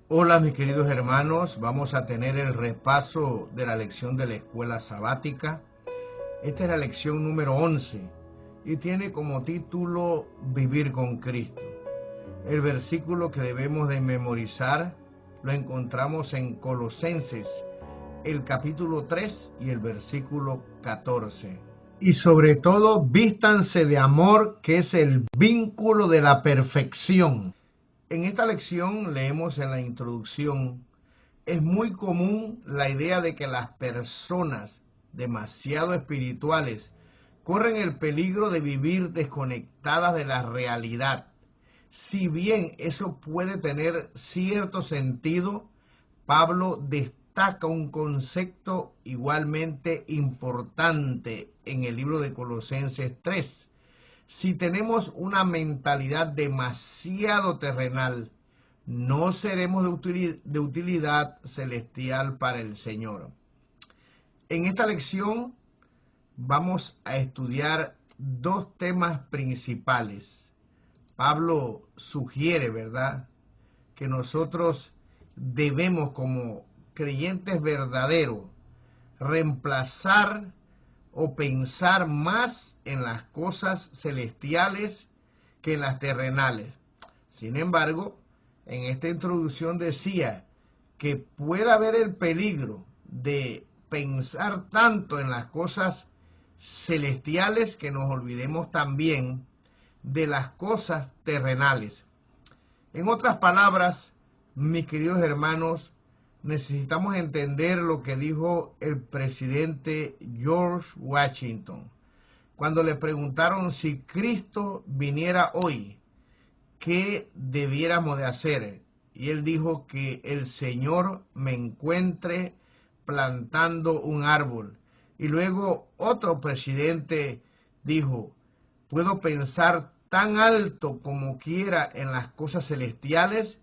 Hola mis queridos hermanos, vamos a tener el repaso de la lección de la escuela sabática. Esta es la lección número 11 y tiene como título Vivir con Cristo. El versículo que debemos de memorizar lo encontramos en Colosenses, el capítulo 3 y el versículo 14. Y sobre todo, vístanse de amor, que es el vínculo de la perfección. En esta lección leemos en la introducción, es muy común la idea de que las personas demasiado espirituales corren el peligro de vivir desconectadas de la realidad. Si bien eso puede tener cierto sentido, Pablo destaca un concepto igualmente importante en el libro de Colosenses 3. Si tenemos una mentalidad demasiado terrenal, no seremos de utilidad celestial para el Señor. En esta lección vamos a estudiar dos temas principales. Pablo sugiere, ¿verdad?, que nosotros debemos, como creyentes verdaderos, reemplazar o pensar más en las cosas celestiales que en las terrenales. Sin embargo, en esta introducción decía que puede haber el peligro de pensar tanto en las cosas celestiales que nos olvidemos también de las cosas terrenales. En otras palabras, mis queridos hermanos, necesitamos entender lo que dijo el presidente George Washington cuando le preguntaron si Cristo viniera hoy, ¿qué debiéramos de hacer? Y él dijo que el Señor me encuentre plantando un árbol. Y luego otro presidente dijo, puedo pensar tan alto como quiera en las cosas celestiales,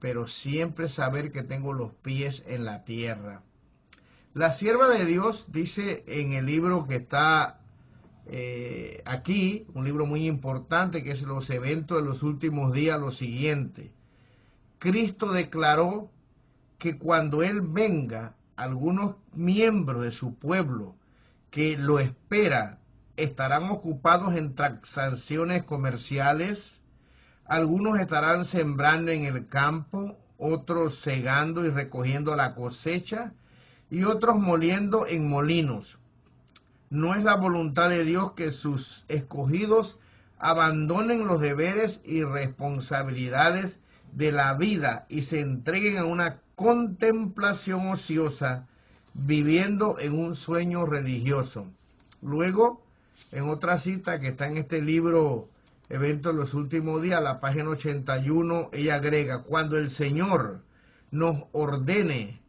pero siempre saber que tengo los pies en la tierra. La sierva de Dios dice en el libro que está aquí, un libro muy importante que es Los eventos de los últimos días, lo siguiente: Cristo declaró que cuando Él venga, algunos miembros de su pueblo que lo espera estarán ocupados en transacciones comerciales, algunos estarán sembrando en el campo, otros segando y recogiendo la cosecha, y otros moliendo en molinos. No es la voluntad de Dios que sus escogidos abandonen los deberes y responsabilidades de la vida y se entreguen a una contemplación ociosa, viviendo en un sueño religioso. Luego, en otra cita que está en este libro, Eventos de los Últimos Días, la página 81, ella agrega, cuando el Señor nos ordene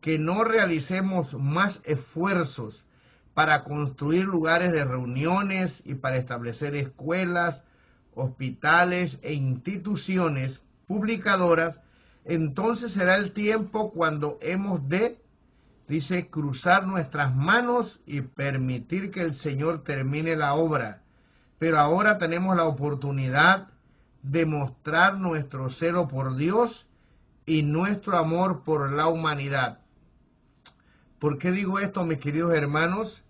que no realicemos más esfuerzos para construir lugares de reuniones y para establecer escuelas, hospitales e instituciones publicadoras, entonces será el tiempo cuando hemos de, dice, cruzar nuestras manos y permitir que el Señor termine la obra. Pero ahora tenemos la oportunidad de mostrar nuestro celo por Dios y nuestro amor por la humanidad. ¿Por qué digo esto, mis queridos hermanos?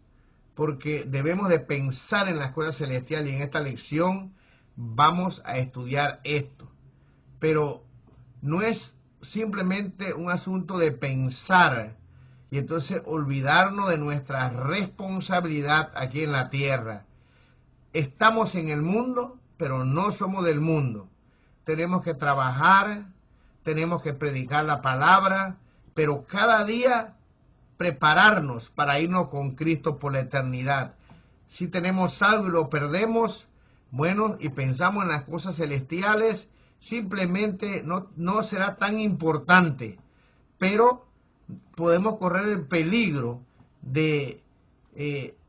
Porque debemos de pensar en las cosas celestiales y en esta lección vamos a estudiar esto. Pero no es simplemente un asunto de pensar y entonces olvidarnos de nuestra responsabilidad aquí en la tierra. Estamos en el mundo, pero no somos del mundo. Tenemos que trabajar, tenemos que predicar la palabra, pero cada día prepararnos para irnos con Cristo por la eternidad. Si tenemos algo y lo perdemos, bueno, y pensamos en las cosas celestiales, simplemente no será tan importante, pero podemos correr el peligro de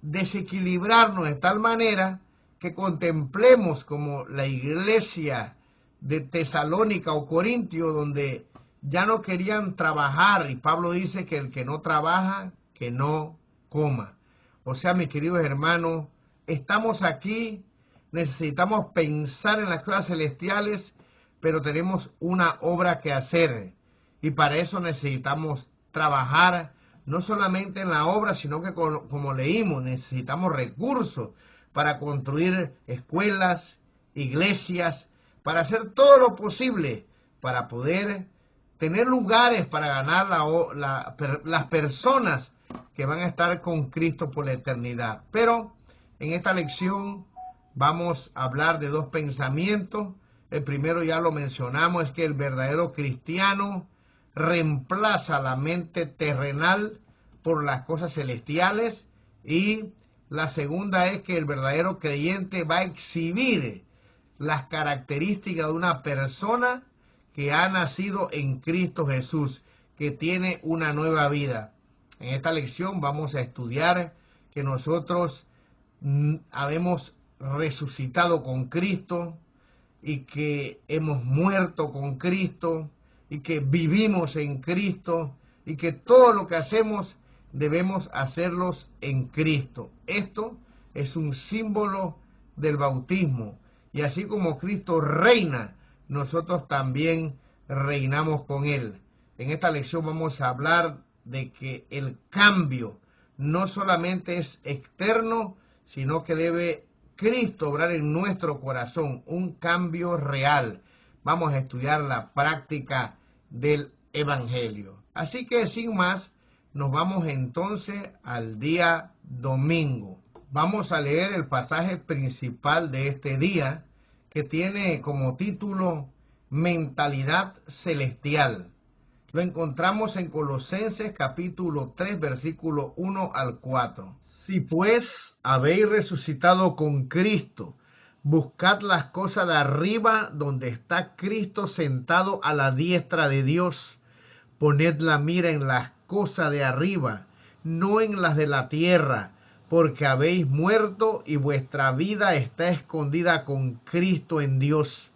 desequilibrarnos de tal manera que contemplemos como la iglesia de Tesalónica o Corintio, donde ya no querían trabajar, y Pablo dice que el que no trabaja, que no coma. O sea, mis queridos hermanos, estamos aquí, necesitamos pensar en las cosas celestiales, pero tenemos una obra que hacer. Y para eso necesitamos trabajar no solamente en la obra, sino que como leímos, necesitamos recursos para construir escuelas, iglesias, para hacer todo lo posible para poder tener lugares para ganar las personas que van a estar con Cristo por la eternidad. Pero en esta lección vamos a hablar de dos pensamientos. El primero ya lo mencionamos, es que el verdadero cristiano reemplaza la mente terrenal por las cosas celestiales, y la segunda es que el verdadero creyente va a exhibir las características de una persona que ha nacido en Cristo Jesús, que tiene una nueva vida. En esta lección vamos a estudiar que nosotros habemos resucitado con Cristo y que hemos muerto con Cristo y que vivimos en Cristo y que todo lo que hacemos debemos hacerlos en Cristo. Esto es un símbolo del bautismo, y así como Cristo reina, nosotros también reinamos con Él. En esta lección vamos a hablar de que el cambio no solamente es externo, sino que debe Cristo obrar en nuestro corazón, un cambio real. Vamos a estudiar la práctica del Evangelio. Así que sin más, nos vamos entonces al día domingo. Vamos a leer el pasaje principal de este día, que tiene como título Mentalidad Celestial. Lo encontramos en Colosenses capítulo 3, versículo 1 al 4. Si pues habéis resucitado con Cristo, buscad las cosas de arriba, donde está Cristo sentado a la diestra de Dios. Poned la mira en las cosas de arriba, no en las de la tierra, porque habéis muerto y vuestra vida está escondida con Cristo en Dios.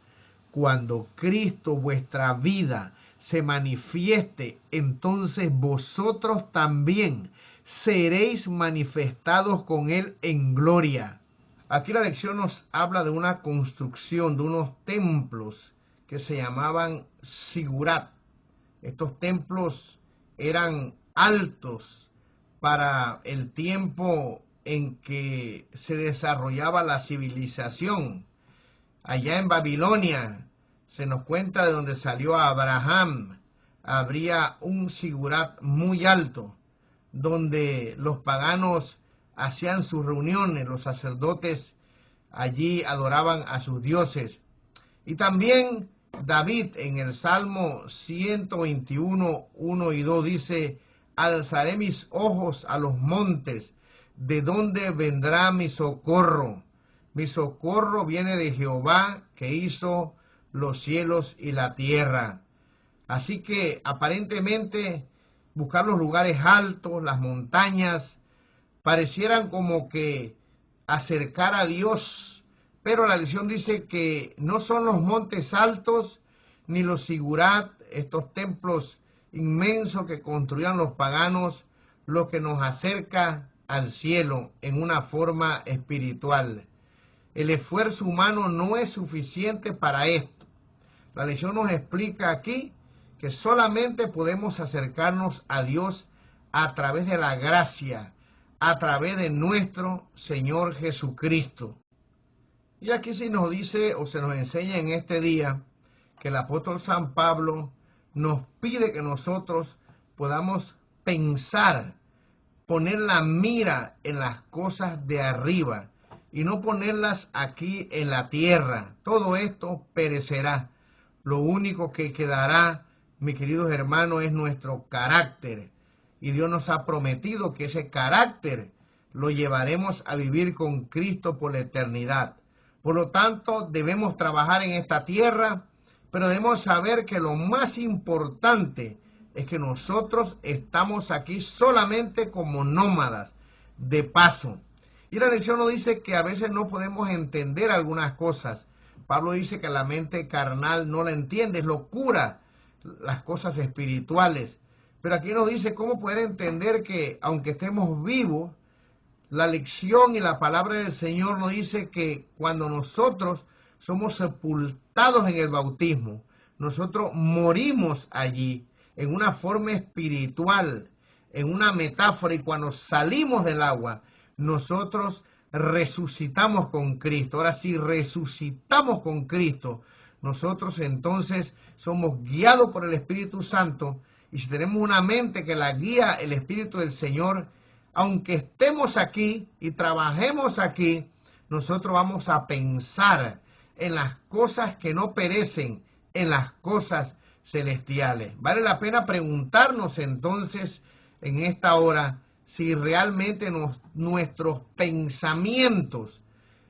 Cuando Cristo, vuestra vida, se manifieste, entonces vosotros también seréis manifestados con Él en gloria. Aquí la lección nos habla de una construcción, de unos templos que se llamaban sigurat. Estos templos eran altos para el tiempo en que se desarrollaba la civilización. Allá en Babilonia se nos cuenta de donde salió Abraham. Habría un sigurat muy alto donde los paganos hacían sus reuniones, los sacerdotes allí adoraban a sus dioses. Y también David en el Salmo 121, 1 y 2 dice: alzaré mis ojos a los montes, ¿de dónde vendrá mi socorro? Mi socorro viene de Jehová, que hizo los cielos y la tierra. Así que aparentemente buscar los lugares altos, las montañas, parecieran como que acercar a Dios, pero la lección dice que no son los montes altos ni los sigurat, estos templos inmensos que construían los paganos, lo que nos acerca al cielo en una forma espiritual. El esfuerzo humano no es suficiente para esto. La lección nos explica aquí que solamente podemos acercarnos a Dios a través de la gracia, a través de nuestro Señor Jesucristo. Y aquí se nos dice o se nos enseña en este día que el apóstol San Pablo nos pide que nosotros podamos pensar, poner la mira en las cosas de arriba y no ponerlas aquí en la tierra. Todo esto perecerá. Lo único que quedará, mis queridos hermanos, es nuestro carácter. Y Dios nos ha prometido que ese carácter lo llevaremos a vivir con Cristo por la eternidad. Por lo tanto, debemos trabajar en esta tierra, pero debemos saber que lo más importante es que nosotros estamos aquí solamente como nómadas, de paso. Y la lección nos dice que a veces no podemos entender algunas cosas. Pablo dice que la mente carnal no la entiende, es locura las cosas espirituales. Pero aquí nos dice cómo poder entender que aunque estemos vivos, la lección y la palabra del Señor nos dice que cuando nosotros somos sepultados en el bautismo, nosotros morimos allí. en una forma espiritual, en una metáfora, y cuando salimos del agua, nosotros resucitamos con Cristo. Ahora, si resucitamos con Cristo, nosotros entonces somos guiados por el Espíritu Santo, y si tenemos una mente que la guía el Espíritu del Señor, aunque estemos aquí y trabajemos aquí, nosotros vamos a pensar en las cosas que no perecen, en las cosas celestiales. Vale la pena preguntarnos entonces en esta hora si realmente nuestros pensamientos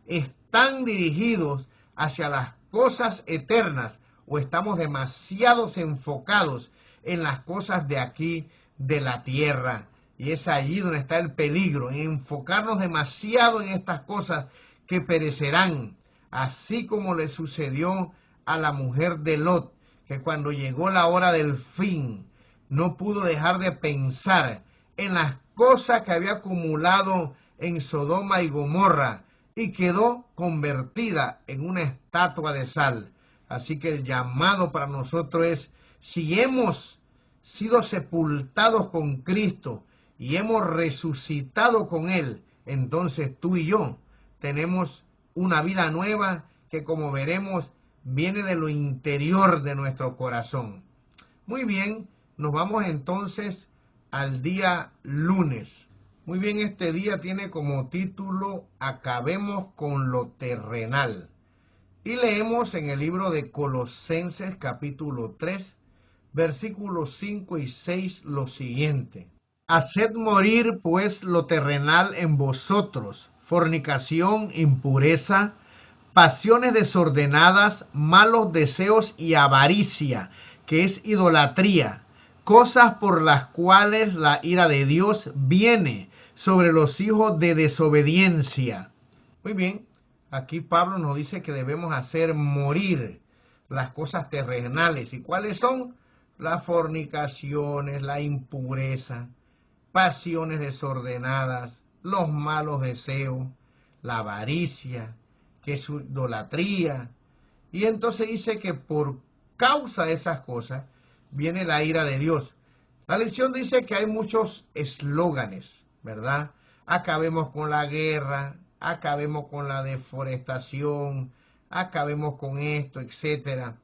están dirigidos hacia las cosas eternas o estamos demasiado enfocados en las cosas de aquí, de la tierra. Y es allí donde está el peligro, en enfocarnos demasiado en estas cosas que perecerán, así como le sucedió a la mujer de Lot, que cuando llegó la hora del fin, no pudo dejar de pensar en las cosas que había acumulado en Sodoma y Gomorra y quedó convertida en una estatua de sal. Así que el llamado para nosotros es, si hemos sido sepultados con Cristo y hemos resucitado con Él, entonces tú y yo tenemos una vida nueva que, como veremos, viene de lo interior de nuestro corazón. Muy bien, nos vamos entonces al día lunes. Muy bien, este día tiene como título Acabemos con lo terrenal. Y leemos en el libro de Colosenses capítulo 3, versículos 5 y 6 lo siguiente. Haced morir pues lo terrenal en vosotros, fornicación, impureza, pasiones desordenadas, malos deseos y avaricia, que es idolatría, cosas por las cuales la ira de Dios viene sobre los hijos de desobediencia. Muy bien, aquí Pablo nos dice que debemos hacer morir las cosas terrenales. ¿Y cuáles son? Las fornicaciones, la impureza, pasiones desordenadas, los malos deseos, la avaricia, que es idolatría. Y entonces dice que por causa de esas cosas viene la ira de Dios. La lección dice que hay muchos eslóganes, ¿verdad? Acabemos con la guerra, acabemos con la deforestación, acabemos con esto, etcétera.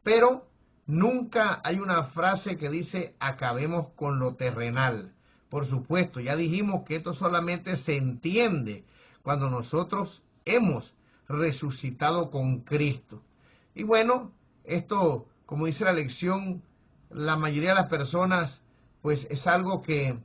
Pero nunca hay una frase que dice acabemos con lo terrenal. Por supuesto, ya dijimos que esto solamente se entiende cuando nosotros hemos resucitado con Cristo. Y bueno, esto, como dice la lección, la mayoría de las personas, pues es algo que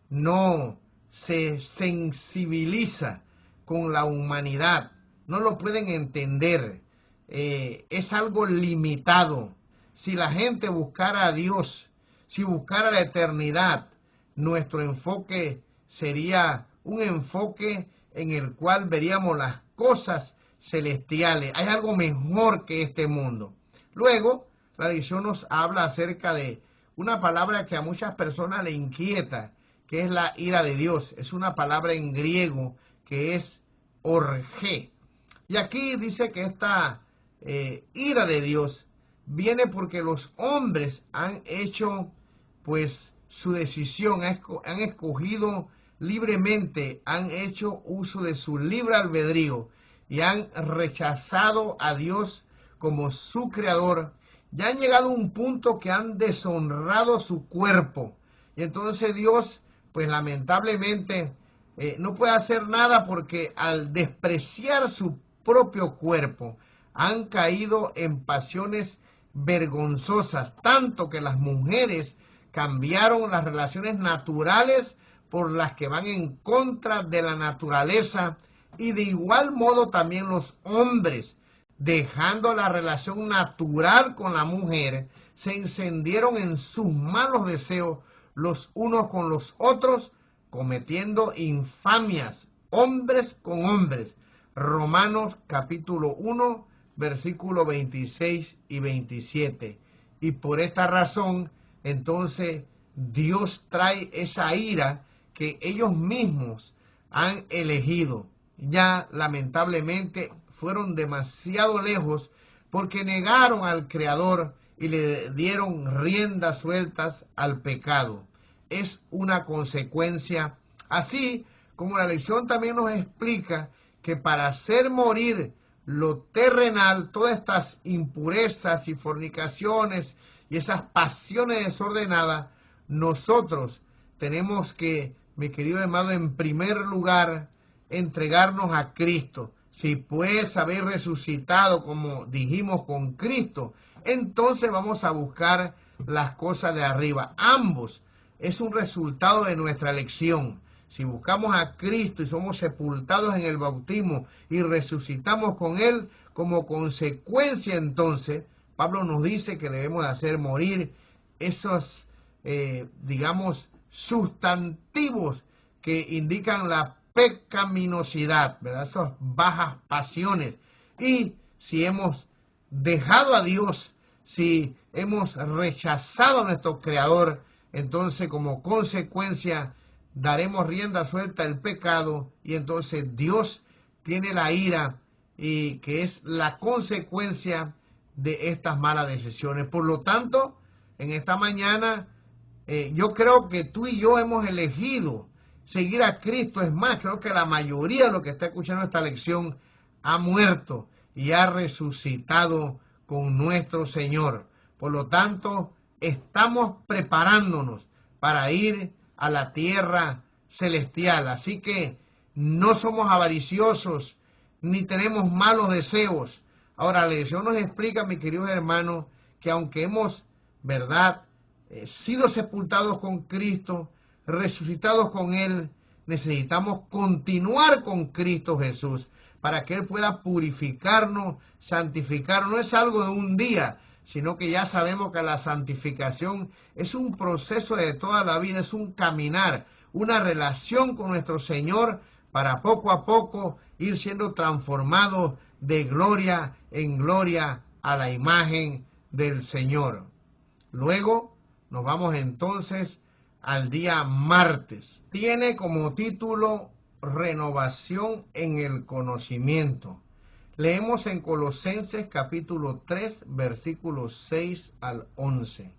no se sensibiliza con la humanidad, no lo pueden entender, es algo limitado. Si la gente buscara a Dios, si buscara la eternidad, nuestro enfoque sería un enfoque en el cual veríamos las cosas celestiales. Hay algo mejor que este mundo. Luego, la lección nos habla acerca de una palabra que a muchas personas le inquieta, que es la ira de Dios. Es una palabra en griego que es orgé. Y aquí dice que esta ira de Dios viene porque los hombres han hecho pues su decisión, han escogido libremente, han hecho uso de su libre albedrío y han rechazado a Dios como su creador. Ya han llegado a un punto que han deshonrado su cuerpo. Y entonces Dios, pues lamentablemente, no puede hacer nada porque al despreciar su propio cuerpo, han caído en pasiones vergonzosas, tanto que las mujeres cambiaron las relaciones naturales por las que van en contra de la naturaleza, y de igual modo también los hombres, dejando la relación natural con la mujer, se encendieron en sus malos deseos los unos con los otros, cometiendo infamias, hombres con hombres. Romanos capítulo 1, versículo 26 y 27. Y por esta razón, entonces, Dios trae esa ira que ellos mismos han elegido. Ya lamentablemente fueron demasiado lejos porque negaron al Creador y le dieron riendas sueltas al pecado. Es una consecuencia, así como la lección también nos explica que para hacer morir lo terrenal, todas estas impurezas y fornicaciones y esas pasiones desordenadas, nosotros tenemos que, mi querido hermano, en primer lugar, entregarnos a Cristo. Si pues habéis resucitado, como dijimos, con Cristo, entonces vamos a buscar las cosas de arriba. Ambos es un resultado de nuestra elección. Si buscamos a Cristo y somos sepultados en el bautismo y resucitamos con Él, como consecuencia entonces, Pablo nos dice que debemos de hacer morir esos, digamos, sustantivos que indican la pecaminosidad, ¿verdad? Esas bajas pasiones. Y si hemos dejado a Dios, si hemos rechazado a nuestro Creador, entonces como consecuencia daremos rienda suelta al pecado y entonces Dios tiene la ira y que es la consecuencia de estas malas decisiones. Por lo tanto, en esta mañana yo creo que tú y yo hemos elegido seguir a Cristo. Es más, creo que la mayoría de los que está escuchando esta lección ha muerto y ha resucitado con nuestro Señor. Por lo tanto, estamos preparándonos para ir a la tierra celestial. Así que no somos avariciosos ni tenemos malos deseos. Ahora, la lección nos explica, mis queridos hermanos, que aunque hemos, ¿verdad?, sido sepultados con Cristo, resucitados con Él, necesitamos continuar con Cristo Jesús para que Él pueda purificarnos, santificarnos. No es algo de un día, sino que ya sabemos que la santificación es un proceso de toda la vida, es un caminar, una relación con nuestro Señor para poco a poco ir siendo transformados de gloria en gloria a la imagen del Señor. Luego nos vamos entonces al día martes. Tiene como título Renovación en el conocimiento. Leemos en Colosenses capítulo 3, versículos 6 al 11.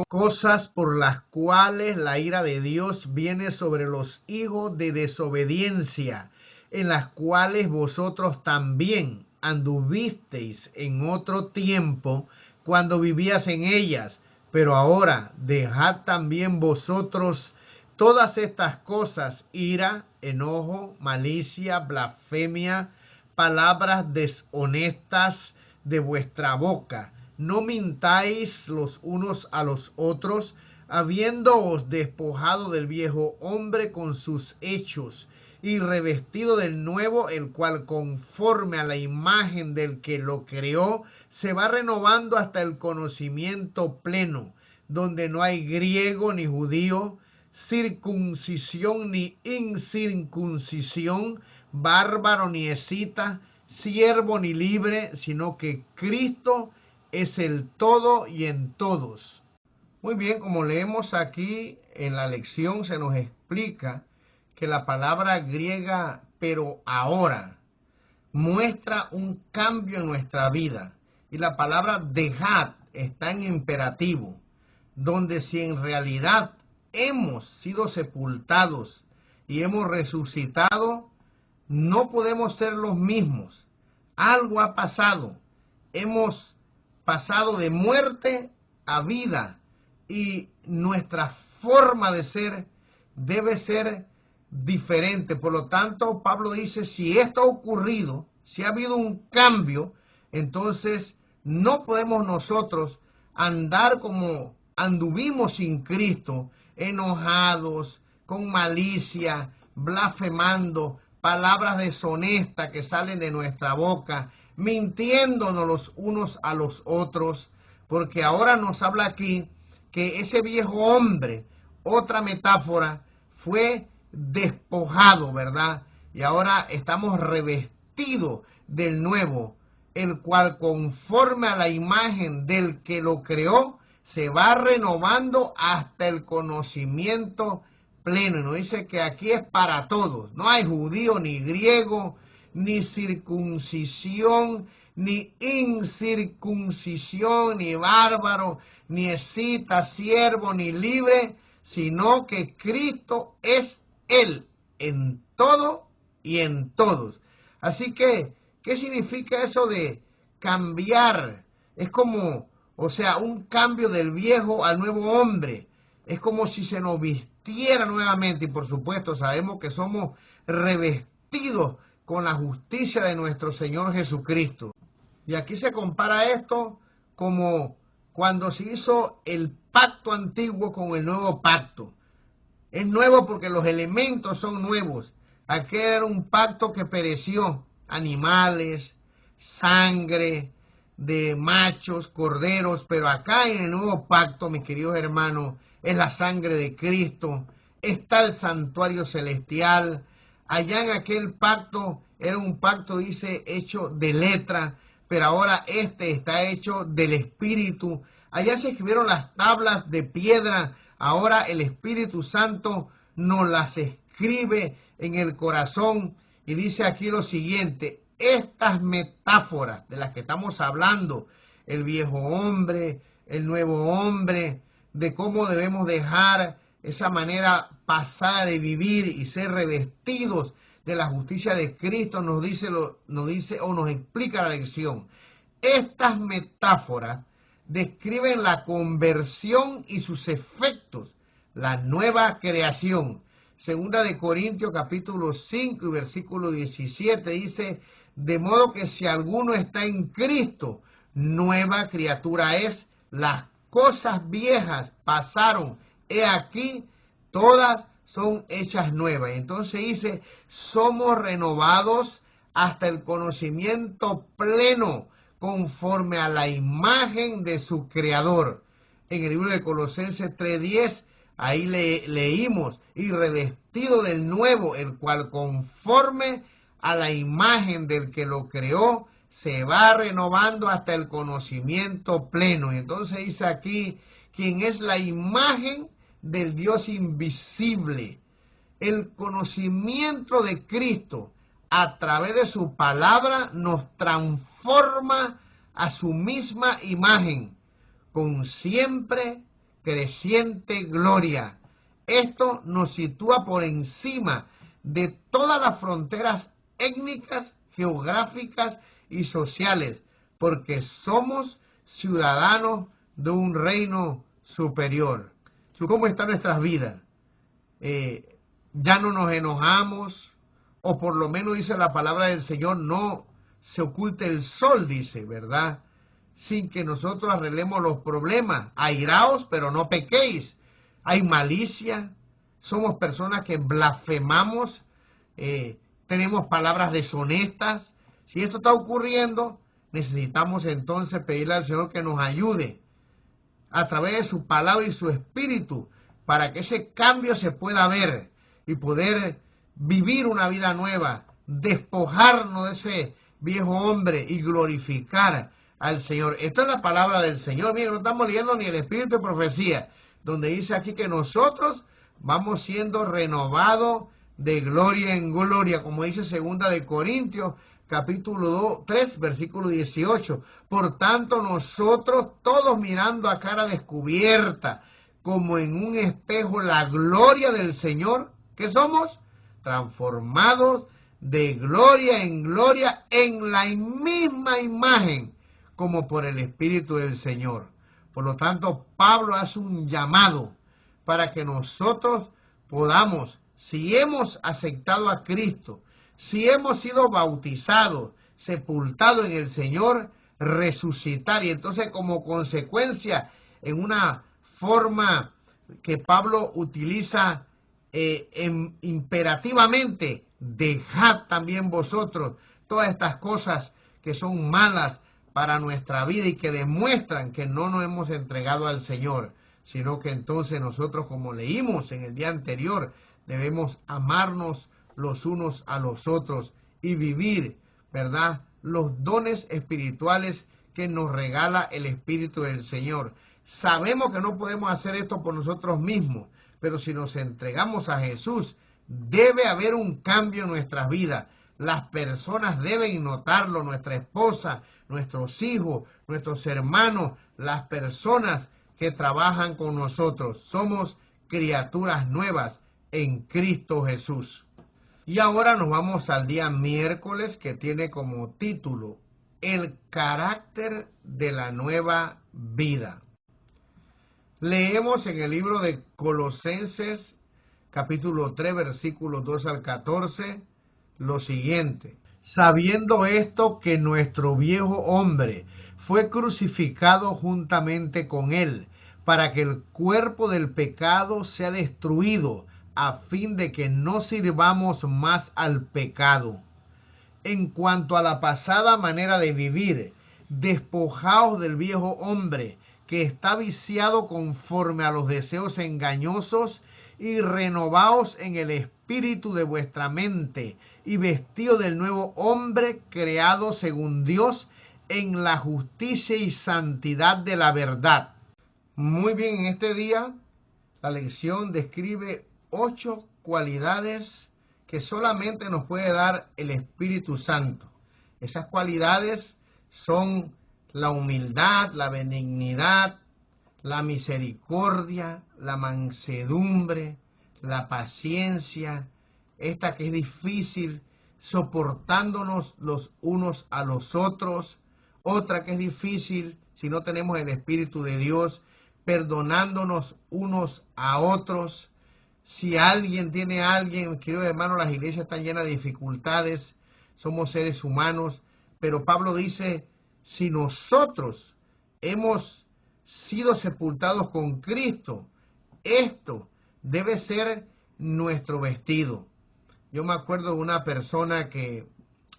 Cosas por las cuales la ira de Dios viene sobre los hijos de desobediencia, en las cuales vosotros también anduvisteis en otro tiempo cuando vivías en ellas, pero ahora dejad también vosotros todas estas cosas: ira, enojo, malicia, blasfemia, palabras deshonestas de vuestra boca. No mintáis los unos a los otros, habiéndoos despojado del viejo hombre con sus hechos, y revestido del nuevo, el cual conforme a la imagen del que lo creó, se va renovando hasta el conocimiento pleno, donde no hay griego ni judío, circuncisión ni incircuncisión, bárbaro ni escita, siervo ni libre, sino que Cristo es el todo y en todos. Muy bien, como leemos aquí en la lección, se nos explica que la palabra griega pero ahora muestra un cambio en nuestra vida, y la palabra dejad está en imperativo, donde si en realidad hemos sido sepultados y hemos resucitado, no podemos ser los mismos. Algo ha pasado. Hemos pasado de muerte a vida y nuestra forma de ser debe ser diferente. Por lo tanto, Pablo dice, si esto ha ocurrido, si ha habido un cambio, entonces no podemos nosotros andar como anduvimos sin Cristo, enojados, con malicia, blasfemando, palabras deshonestas que salen de nuestra boca, mintiéndonos los unos a los otros, porque ahora nos habla aquí que ese viejo hombre, otra metáfora, fue despojado, ¿verdad? Y ahora estamos revestidos del nuevo, el cual conforme a la imagen del que lo creó, se va renovando hasta el conocimiento pleno. Y nos dice que aquí es para todos. No hay judío, ni griego, ni circuncisión, ni incircuncisión, ni bárbaro, ni escita, siervo, ni libre, sino que Cristo es Él en todo y en todos. Así que, ¿qué significa eso de cambiar? Es como, o sea, un cambio del viejo al nuevo hombre. Es como si se nos vistiera nuevamente, y por supuesto sabemos que somos revestidos con la justicia de nuestro Señor Jesucristo. Y aquí se compara esto como cuando se hizo el pacto antiguo con el nuevo pacto. Es nuevo porque los elementos son nuevos. Aquel era un pacto que pereció. Animales, sangre de machos, corderos. Pero acá en el nuevo pacto, mis queridos hermanos, es la sangre de Cristo. Está el santuario celestial. Allá en aquel pacto era un pacto, dice, hecho de letra, pero ahora este está hecho del Espíritu. Allá se escribieron las tablas de piedra, ahora el Espíritu Santo nos las escribe en el corazón. Y dice aquí lo siguiente: estas metáforas de las que estamos hablando, el viejo hombre, el nuevo hombre, de cómo debemos dejar esa manera pasada de vivir y ser revestidos de la justicia de Cristo, nos dice o nos explica la lección. Estas metáforas describen la conversión y sus efectos, la nueva creación. Segunda de Corintios capítulo 5 y versículo 17 dice: de modo que si alguno está en Cristo, nueva criatura es, las cosas viejas pasaron, he aquí, todas son hechas nuevas. Entonces dice, somos renovados hasta el conocimiento pleno, conforme a la imagen de su Creador. En el libro de Colosenses 3:10, ahí leímos, y revestido del nuevo, el cual conforme a la imagen del que lo creó, se va renovando hasta el conocimiento pleno. Y entonces dice aquí, quien es la imagen del Dios invisible. El conocimiento de Cristo a través de su palabra nos transforma a su misma imagen, con siempre creciente gloria. Esto nos sitúa por encima de todas las fronteras étnicas, geográficas y sociales, porque somos ciudadanos de un reino superior. ¿Cómo están nuestras vidas? Ya no nos enojamos, o por lo menos dice la palabra del Señor, no se oculte el sol, dice, ¿verdad? Sin que nosotros arreglemos los problemas. Airaos, pero no pequéis. Hay malicia, somos personas que blasfemamos, tenemos palabras deshonestas. Si esto está ocurriendo, necesitamos entonces pedirle al Señor que nos ayude a través de su palabra y su espíritu, para que ese cambio se pueda ver y poder vivir una vida nueva, despojarnos de ese viejo hombre y glorificar al Señor. Esta es la palabra del Señor. Miren, no estamos leyendo ni el espíritu de profecía, donde dice aquí que nosotros vamos siendo renovados de gloria en gloria, como dice segunda de Corintios capítulo 3, versículo 18. Por tanto, nosotros todos mirando a cara descubierta, como en un espejo, la gloria del Señor, que somos transformados de gloria en gloria en la misma imagen, como por el Espíritu del Señor. Por lo tanto, Pablo hace un llamado para que nosotros podamos, si hemos aceptado a Cristo, si hemos sido bautizados, sepultados en el Señor, resucitar. Y entonces, como consecuencia, en una forma que Pablo utiliza imperativamente, dejad también vosotros todas estas cosas que son malas para nuestra vida y que demuestran que no nos hemos entregado al Señor, sino que entonces nosotros, como leímos en el día anterior, debemos amarnos los unos a los otros y vivir, ¿verdad?, los dones espirituales que nos regala el Espíritu del Señor. Sabemos que no podemos hacer esto por nosotros mismos, pero si nos entregamos a Jesús, debe haber un cambio en nuestras vidas. Las personas deben notarlo, nuestra esposa, nuestros hijos, nuestros hermanos, las personas que trabajan con nosotros. Somos criaturas nuevas en Cristo Jesús. Y ahora nos vamos al día miércoles, que tiene como título El carácter de la nueva vida. Leemos en el libro de Colosenses, capítulo 3, versículos 2 al 14, lo siguiente: sabiendo esto, que nuestro viejo hombre fue crucificado juntamente con él, para que el cuerpo del pecado sea destruido, a fin de que no sirvamos más al pecado. En cuanto a la pasada manera de vivir, despojaos del viejo hombre, que está viciado conforme a los deseos engañosos, y renovaos en el espíritu de vuestra mente, y vestido del nuevo hombre, creado según Dios, en la justicia y santidad de la verdad. Muy bien, en este día la lección describe 8 cualidades que solamente nos puede dar el Espíritu Santo. Esas cualidades son la humildad, la benignidad, la misericordia, la mansedumbre, la paciencia, esta que es difícil, soportándonos los unos a los otros. Otra que es difícil si no tenemos el Espíritu de Dios, perdonándonos unos a otros. Si alguien tiene a alguien, queridos hermanos, las iglesias están llenas de dificultades, somos seres humanos, pero Pablo dice, si nosotros hemos sido sepultados con Cristo, esto debe ser nuestro vestido. Yo me acuerdo de una persona que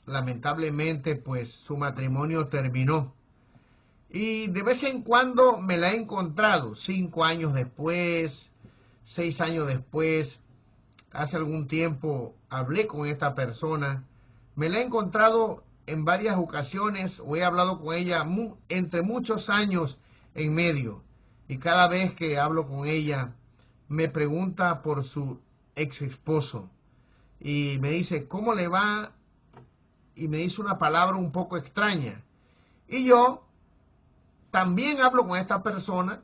lamentablemente pues su matrimonio terminó, y de vez en cuando me la he encontrado 5 años después, 6 años después. Hace algún tiempo hablé con esta persona, me la he encontrado en varias ocasiones, o he hablado con ella entre muchos años en medio, y cada vez que hablo con ella me pregunta por su ex esposo y me dice ¿cómo le va? Y me dice una palabra un poco extraña, y yo también hablo con esta persona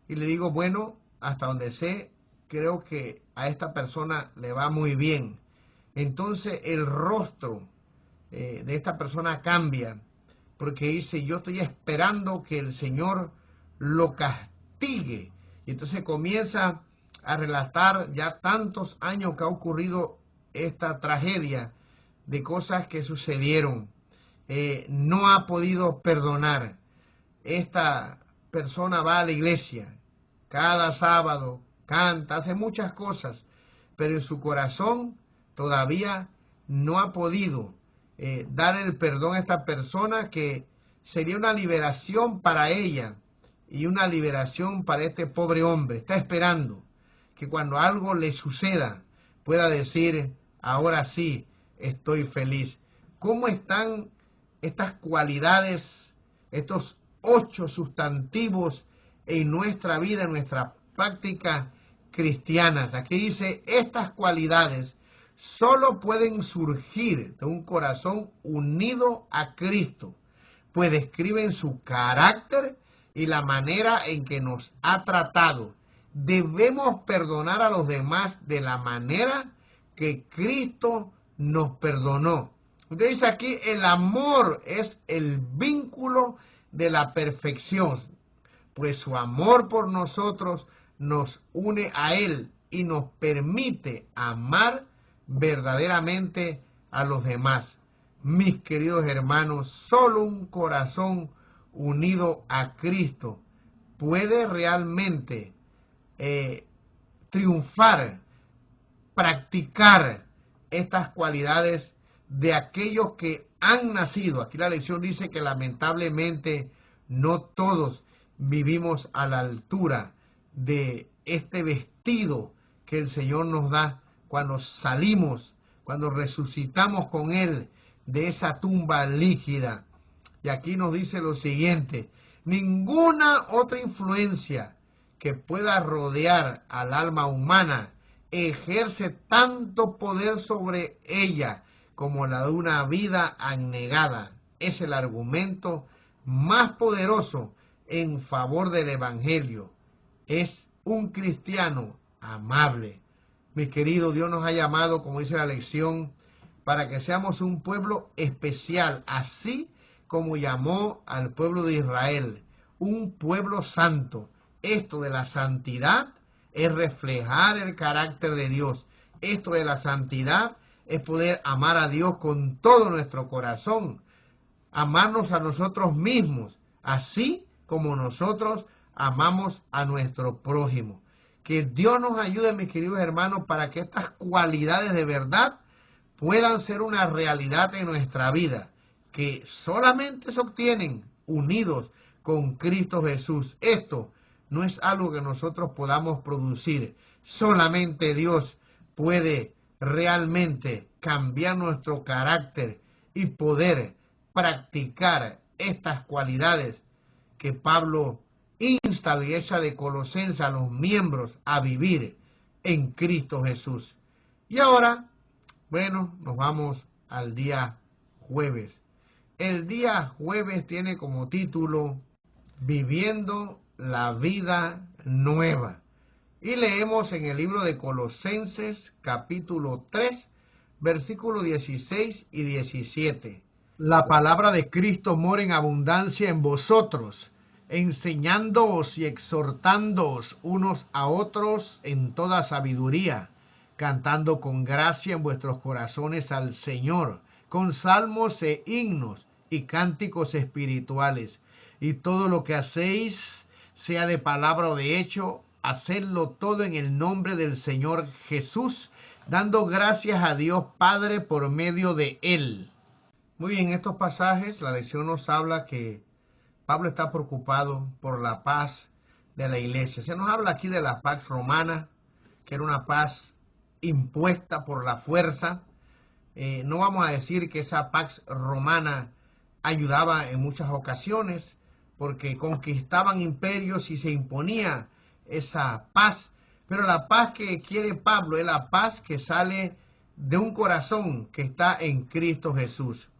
y le digo, bueno, hasta donde sé, creo que a esta persona le va muy bien. Entonces el rostro de esta persona cambia, porque dice, yo estoy esperando que el Señor lo castigue. Y entonces comienza a relatar ya tantos años que ha ocurrido esta tragedia de cosas que sucedieron. No ha podido perdonar. Esta persona va a la iglesia cada sábado, canta, hace muchas cosas, pero en su corazón todavía no ha podido dar el perdón a esta persona, que sería una liberación para ella y una liberación para este pobre hombre. Está esperando que cuando algo le suceda pueda decir, ahora sí, estoy feliz. ¿Cómo están estas cualidades, estos 8 sustantivos en nuestra vida, en nuestra práctica cristianas? Aquí dice, estas cualidades solo pueden surgir de un corazón unido a Cristo, pues describen su carácter y la manera en que nos ha tratado. Debemos perdonar a los demás de la manera que Cristo nos perdonó. Usted dice aquí, el amor es el vínculo de la perfección, pues su amor por nosotros nos une a Él y nos permite amar verdaderamente a los demás. Mis queridos hermanos, solo un corazón unido a Cristo puede realmente triunfar, practicar estas cualidades de aquellos que han nacido. Aquí la lección dice que lamentablemente no todos vivimos a la altura de este vestido que el Señor nos da cuando salimos, cuando resucitamos con Él de esa tumba líquida. Y aquí nos dice lo siguiente: ninguna otra influencia que pueda rodear al alma humana ejerce tanto poder sobre ella como la de una vida abnegada. Es el argumento más poderoso en favor del Evangelio. Es un cristiano amable. Mi querido, Dios nos ha llamado, como dice la lección, para que seamos un pueblo especial, así como llamó al pueblo de Israel, un pueblo santo. Esto de la santidad es reflejar el carácter de Dios. Esto de la santidad es poder amar a Dios con todo nuestro corazón, amarnos a nosotros mismos, así como nosotros amamos a nuestro prójimo. Que Dios nos ayude, mis queridos hermanos, para que estas cualidades de verdad puedan ser una realidad en nuestra vida, que solamente se obtienen unidos con Cristo Jesús. Esto no es algo que nosotros podamos producir. Solamente Dios puede realmente cambiar nuestro carácter y poder practicar estas cualidades que Pablo insta a la iglesia de Colosenses, a los miembros, a vivir en Cristo Jesús. Y ahora, bueno, nos vamos al día jueves. El día jueves tiene como título Viviendo la vida nueva. Y leemos en el libro de Colosenses, capítulo 3, versículos 16 y 17. La palabra de Cristo mora en abundancia en vosotros, enseñándoos y exhortándoos unos a otros en toda sabiduría, cantando con gracia en vuestros corazones al Señor, con salmos e himnos y cánticos espirituales. Y todo lo que hacéis, sea de palabra o de hecho, hacedlo todo en el nombre del Señor Jesús, dando gracias a Dios Padre por medio de Él. Muy bien, en estos pasajes la lección nos habla que Pablo está preocupado por la paz de la iglesia. Se nos habla aquí de la Pax Romana, que era una paz impuesta por la fuerza. No vamos a decir que esa Pax Romana ayudaba en muchas ocasiones, porque conquistaban imperios y se imponía esa paz. Pero la paz que quiere Pablo es la paz que sale de un corazón que está en Cristo Jesús.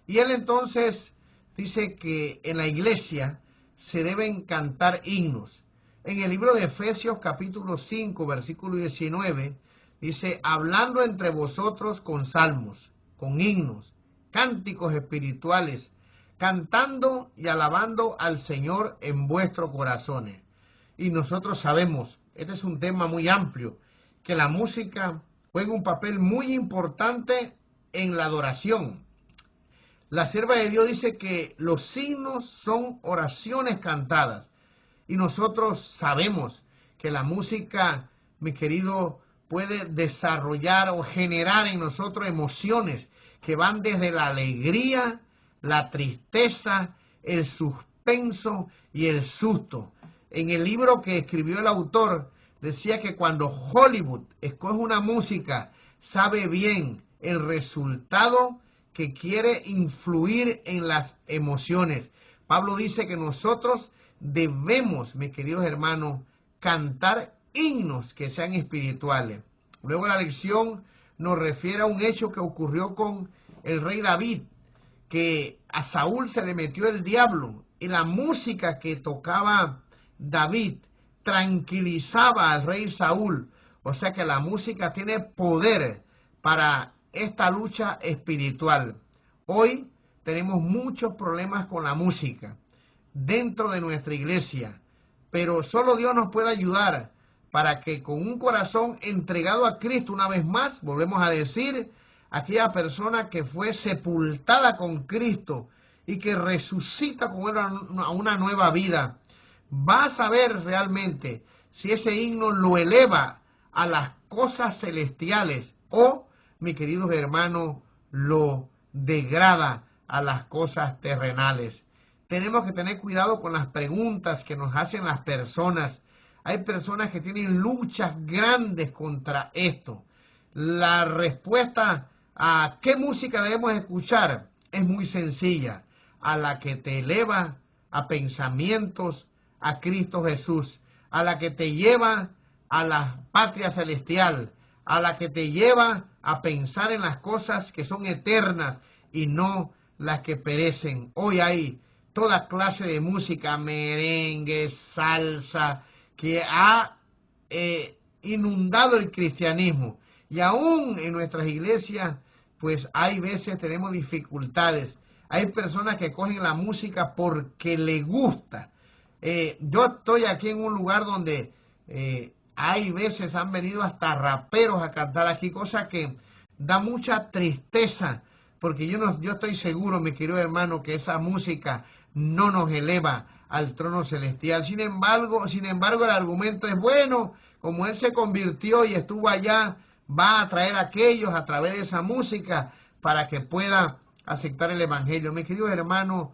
Y él entonces dice que en la iglesia se deben cantar himnos. En el libro de Efesios capítulo 5, versículo 19, dice, hablando entre vosotros con salmos, con himnos, cánticos espirituales, cantando y alabando al Señor en vuestros corazones. Y nosotros sabemos, este es un tema muy amplio, que la música juega un papel muy importante en la adoración. La sierva de Dios dice que los himnos son oraciones cantadas. Y nosotros sabemos que la música, mi querido, puede desarrollar o generar en nosotros emociones que van desde la alegría, la tristeza, el suspenso y el susto. En el libro que escribió el autor, decía que cuando Hollywood escoge una música, sabe bien el resultado que quiere influir en las emociones. Pablo dice que nosotros debemos, mis queridos hermanos, cantar himnos que sean espirituales. Luego la lección nos refiere a un hecho que ocurrió con el rey David, que a Saúl se le metió el diablo y la música que tocaba David tranquilizaba al rey Saúl. O sea que la música tiene poder para esta lucha espiritual. Hoy tenemos muchos problemas con la música dentro de nuestra iglesia, pero solo Dios nos puede ayudar para que con un corazón entregado a Cristo, una vez más, volvemos a decir, aquella persona que fue sepultada con Cristo y que resucita con él a una nueva vida, va a saber realmente si ese himno lo eleva a las cosas celestiales o, mis queridos hermanos, lo degrada a las cosas terrenales. Tenemos que tener cuidado con las preguntas que nos hacen las personas. Hay personas que tienen luchas grandes contra esto. La respuesta a qué música debemos escuchar es muy sencilla, a la que te eleva a pensamientos a Cristo Jesús, a la que te lleva a la patria celestial, a la que te lleva a pensar en las cosas que son eternas y no las que perecen. Hoy hay toda clase de música, merengue, salsa, que ha inundado el cristianismo. Y aún en nuestras iglesias, pues hay veces tenemos dificultades. Hay personas que cogen la música porque les gusta. Yo estoy aquí en un lugar donde hay veces han venido hasta raperos a cantar aquí, cosa que da mucha tristeza, porque yo estoy seguro, mi querido hermano, que esa música no nos eleva al trono celestial. Sin embargo, el argumento es bueno, como él se convirtió y estuvo allá, va a atraer a aquellos a través de esa música para que pueda aceptar el evangelio. Mis queridos hermanos,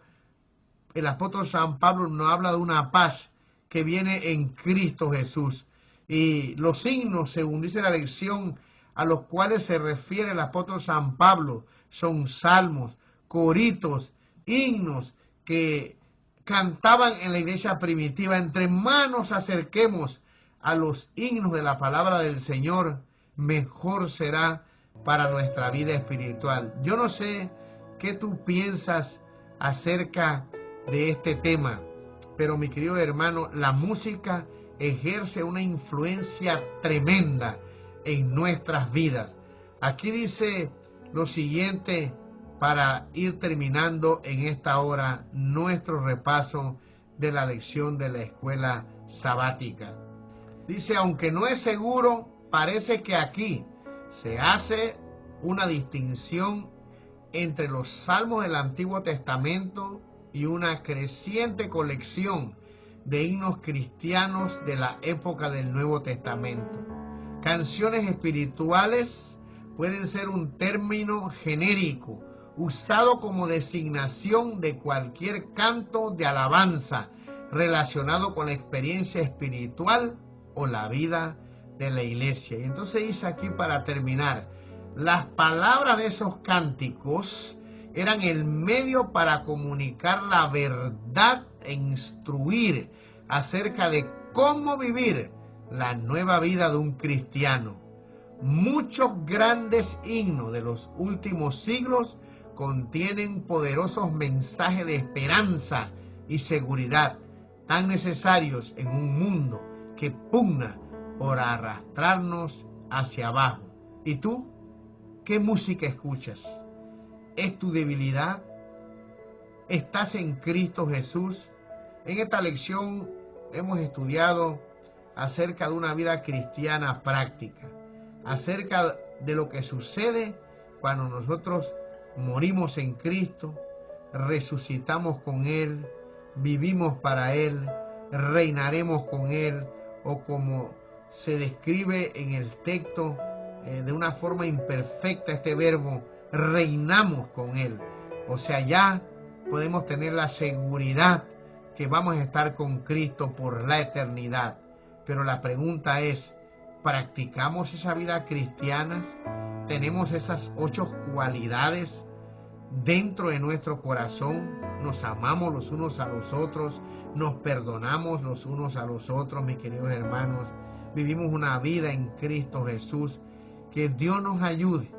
el apóstol San Pablo nos habla de una paz que viene en Cristo Jesús. Y los signos, según dice la lección, a los cuales se refiere el apóstol San Pablo, son salmos, coritos, himnos que cantaban en la iglesia primitiva. Entre más nos acerquemos a los himnos de la palabra del Señor, mejor será para nuestra vida espiritual. Yo no sé qué tú piensas acerca de este tema, pero mi querido hermano, la música ejerce una influencia tremenda en nuestras vidas. Aquí dice lo siguiente para ir terminando en esta hora nuestro repaso de la lección de la escuela sabática. Dice, aunque no es seguro, parece que aquí se hace una distinción entre los salmos del Antiguo Testamento y una creciente colección de himnos cristianos de la época del Nuevo Testamento. Canciones espirituales pueden ser un término genérico usado como designación de cualquier canto de alabanza relacionado con la experiencia espiritual o la vida de la iglesia. Y entonces dice aquí, para terminar, las palabras de esos cánticos eran el medio para comunicar la verdad e instruir acerca de cómo vivir la nueva vida de un cristiano. Muchos grandes himnos de los últimos siglos contienen poderosos mensajes de esperanza y seguridad, tan necesarios en un mundo que pugna por arrastrarnos hacia abajo. ¿Y tú? ¿Qué música escuchas? ¿Es tu debilidad? ¿Estás en Cristo Jesús? En esta lección hemos estudiado acerca de una vida cristiana práctica, acerca de lo que sucede cuando nosotros morimos en Cristo, resucitamos con Él, vivimos para Él, reinaremos con Él, o como se describe en el texto de una forma imperfecta este verbo, reinamos con Él. O sea, ya podemos tener la seguridad que vamos a estar con Cristo por la eternidad. Pero la pregunta es, ¿practicamos esa vida cristiana? ¿Tenemos esas 8 cualidades dentro de nuestro corazón? ¿Nos amamos los unos a los otros? ¿Nos perdonamos los unos a los otros, mis queridos hermanos? ¿Vivimos una vida en Cristo Jesús? Que Dios nos ayude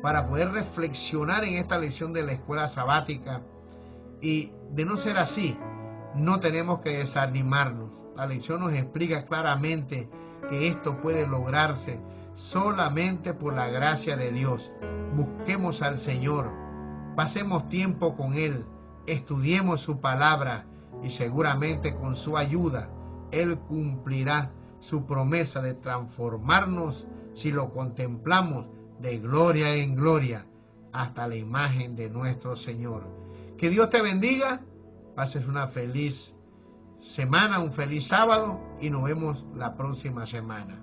para poder reflexionar en esta lección de la escuela sabática. Y de no ser así, no tenemos que desanimarnos. La lección nos explica claramente que esto puede lograrse solamente por la gracia de Dios. Busquemos al Señor, pasemos tiempo con Él, estudiemos su palabra y seguramente con su ayuda Él cumplirá su promesa de transformarnos si lo contemplamos de gloria en gloria hasta la imagen de nuestro Señor. Que Dios te bendiga, pases una feliz semana, un feliz sábado y nos vemos la próxima semana.